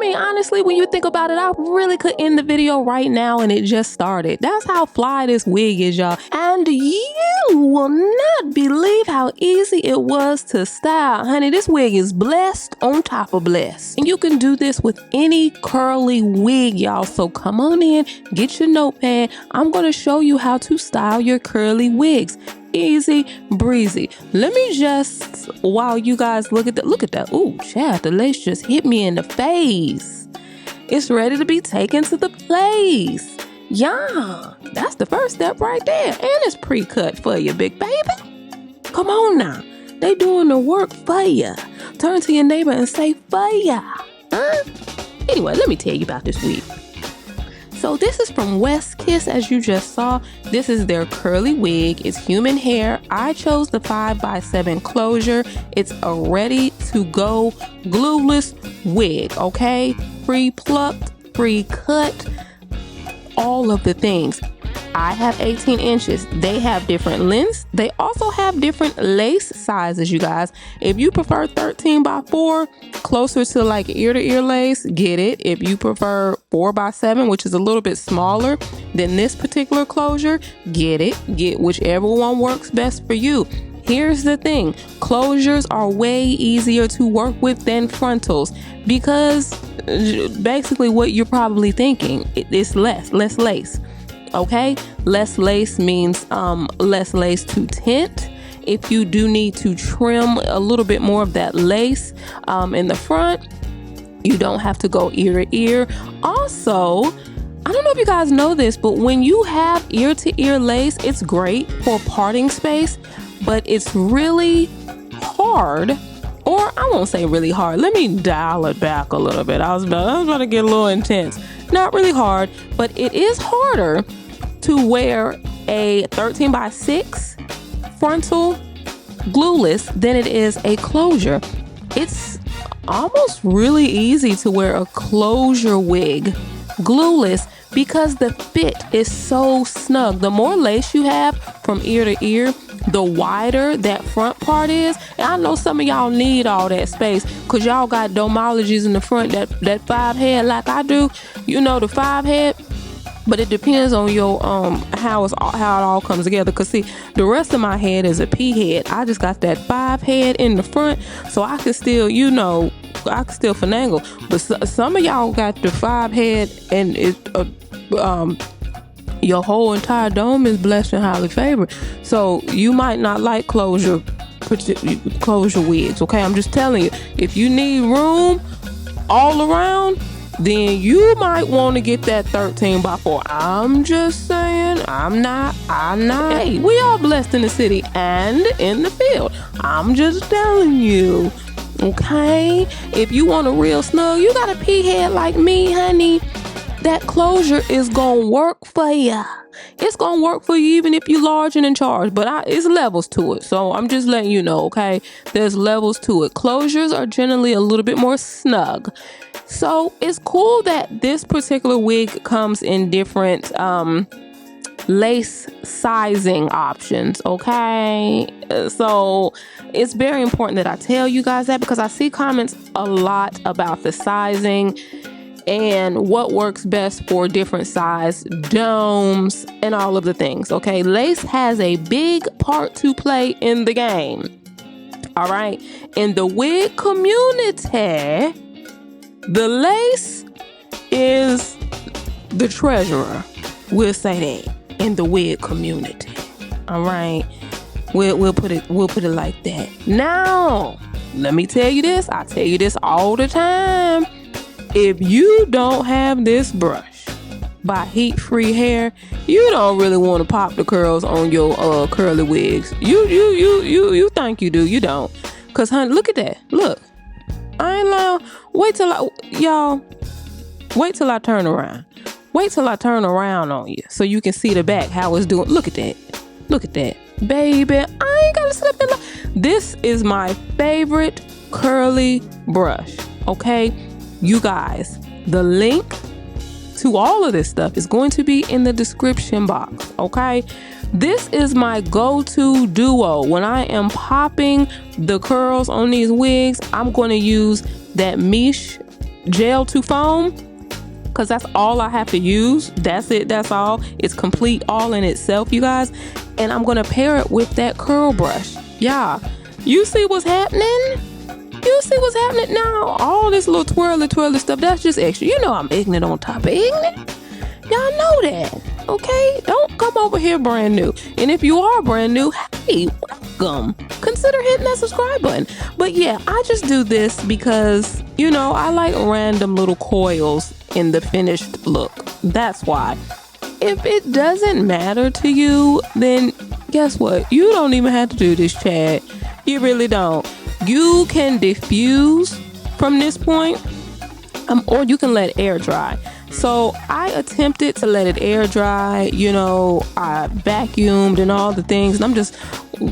mean, honestly, when you think about it, I really could end the video right now and it just started. That's how fly this wig is, y'all. And you will not believe how easy it was to style. Honey, this wig is blessed on top of blessed. And you can do this with any curly wig, y'all. So come on in, get your notepad. I'm going to show you how to style your curly wigs. Easy breezy. Let me just, while you guys look at that. Ooh, child, the lace just hit me in the face. It's ready to be taken to the place. Yeah, that's the first step right there. And it's pre-cut for you, big baby. Come on now. They doing the work for you. Turn to your neighbor and say for ya. Huh? Anyway, let me tell you about this wig. So this is from Westkiss, as you just saw. This is their curly wig. It's human hair. I chose the 5x7 closure. It's a ready-to-go glueless wig, okay? Pre-plucked, pre-cut, all of the things. I have 18 inches. They have different lengths. They also have different lace sizes, you guys. If you prefer 13x4, closer to like ear-to-ear lace, get it. If you prefer 4x7, which is a little bit smaller than this particular closure, get it. Get whichever one works best for you. Here's the thing. Closures are way easier to work with than frontals because basically what you're probably thinking, it's less lace. Okay, less lace means less lace to tint. If you do need to trim a little bit more of that lace in the front, you don't have to go ear to ear. Also, I don't know if you guys know this, but when you have ear to ear lace, it's great for parting space, but it's really hard. Or I won't say really hard. Let me dial it back a little bit. I was about to get a little intense. Not really hard, but it is harder to wear a 13x6 frontal glueless than it is a closure. It's almost really easy to wear a closure wig glueless because the fit is so snug. The more lace you have from ear to ear, the wider that front part is. And I know some of y'all need all that space because y'all got domologies in the front, that 5 head like I do. You know, the 5 head. But it depends on your how it all comes together. Cause see, the rest of my head is a P head. I just got that 5 head in the front, so I can still, I can still finagle. But some of y'all got the 5 head, and it your whole entire dome is blessed and highly favored. So you might not like closure wigs. Okay, I'm just telling you, if you need room all around, then you might want to get that 13x4. I'm just saying, I'm not. Hey, we all blessed in the city and in the field. I'm just telling you, okay? If you want a real snug, you got a pea head like me, honey. That closure is gonna work for ya. It's gonna work for you even if you're large and in charge, but it's levels to it. So I'm just letting you know, okay? There's levels to it. Closures are generally a little bit more snug. So it's cool that this particular wig comes in different lace sizing options, okay? So it's very important that I tell you guys that because I see comments a lot about the sizing and what works best for different size domes and all of the things, okay? Lace has a big part to play in the game, all right? In the wig community, the lace is the treasurer. We'll say that in the wig community. All right. We'll put it like that. Now, let me tell you this. I tell you this all the time. If you don't have this brush by Heat Free Hair, you don't really want to pop the curls on your curly wigs. You think you do. You don't. Cause honey, look at that. Look. I ain't lying. Wait till I turn around. Wait till I turn around on you so you can see the back, how it's doing. Look at that. Look at that. Baby, I ain't gotta slip in. This is my favorite curly brush. Okay? You guys, the link to all of this stuff is going to be in the description box. Okay? This is my go-to duo. When I am popping the curls on these wigs, I'm going to use that Miche gel to foam, because that's all I have to use. That's it. That's all. It's complete all in itself, you guys. And I'm going to pair it with that curl brush. Yeah. You see what's happening? You see what's happening now? All this little twirly stuff, that's just extra. You know I'm ignorant on top of ignorant. Y'all know that, okay? Don't come over here brand new. And if you are brand new, hey, welcome. Consider hitting that subscribe button. But yeah, I just do this because, you know, I like random little coils in the finished look. That's why. If it doesn't matter to you, then guess what? You don't even have to do this, Chad. You really don't. You can diffuse from this point, or you can let air dry. So I attempted to let it air dry. You know, I vacuumed and all the things, and I'm just,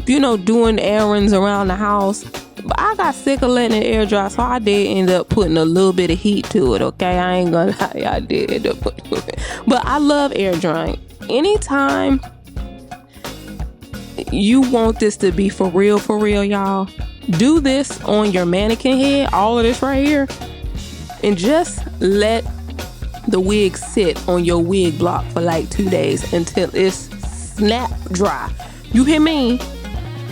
you know, doing errands around the house. But I got sick of letting it air dry, so I did end up putting a little bit of heat to it, okay? I ain't gonna lie, I did end up putting it. But I love air drying. Anytime you want this to be for real, y'all, do this on your mannequin head, all of this right here, and just let the wig sit on your wig block for like 2 days until it's snap dry. You hear me?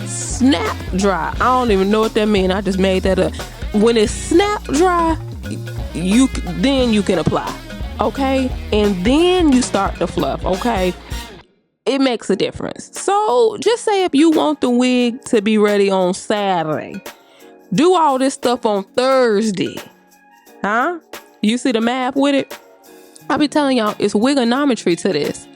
Snap dry. I don't even know what that means. I just made that up. When it's snap dry, then you can apply, okay? And then you start to fluff, okay? It makes a difference. So just say if you want the wig to be ready on Saturday, do all this stuff on Thursday. Huh? You see the math with it? I be telling y'all, it's wigonometry to this.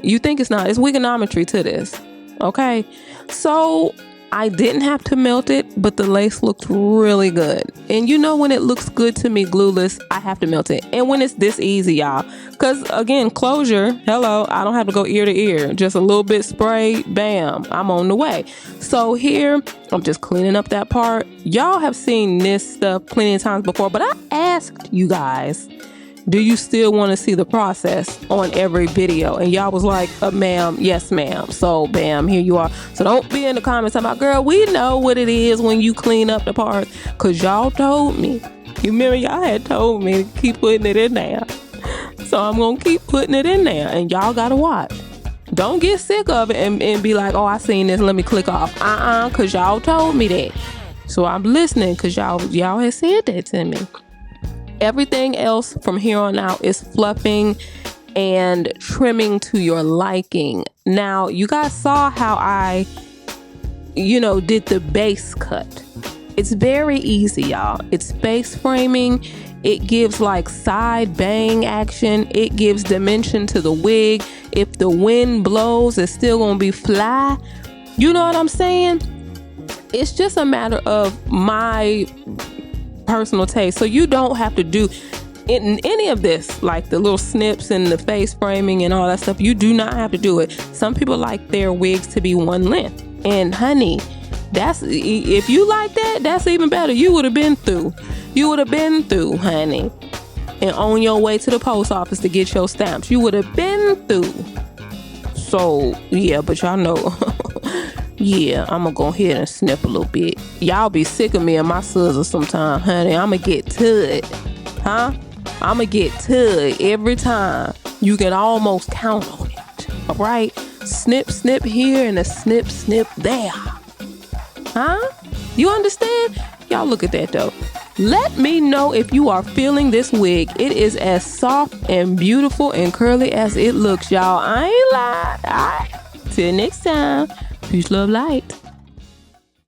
You think it's not. It's wigonometry to this. Okay? So I didn't have to melt it, but the lace looked really good. And you know when it looks good to me glueless, I have to melt it. And when it's this easy, y'all. Because again, closure, hello, I don't have to go ear to ear. Just a little bit spray, bam, I'm on the way. So here, I'm just cleaning up that part. Y'all have seen this stuff plenty of times before, but I asked you guys, do you still want to see the process on every video? And y'all was like, ma'am, yes, ma'am. So, bam, here you are. So don't be in the comments talking about, girl, we know what it is when you clean up the parts. Because y'all told me. You remember y'all had told me to keep putting it in there. So I'm going to keep putting it in there. And y'all got to watch. Don't get sick of it and be like, oh, I seen this. Let me click off. Because y'all told me that. So I'm listening because y'all had said that to me. Everything else from here on out is fluffing and trimming to your liking. Now, you guys saw how I, did the base cut. It's very easy, y'all. It's base framing. It gives like side bang action. It gives dimension to the wig. If the wind blows, it's still gonna be fly. You know what I'm saying? It's just a matter of my personal taste. So you don't have to do in any of this, like the little snips and the face framing and all that stuff. You do not have to do it. Some people like their wigs to be one length. And honey, if you like that, that's even better. You would have been through. Honey. And on your way to the post office to get your stamps. You would have been through. So, yeah, but y'all know. Yeah, I'm gonna go ahead and snip a little bit. Y'all be sick of me and my scissors sometime, honey. I'm gonna get to it. Huh? I'm gonna get to it every time. You can almost count on it. All right? Snip, snip here and a snip, snip there. Huh? You understand? Y'all look at that though. Let me know if you are feeling this wig. It is as soft and beautiful and curly as it looks, y'all. I ain't lying. All right. Till next time. Peace, love, light.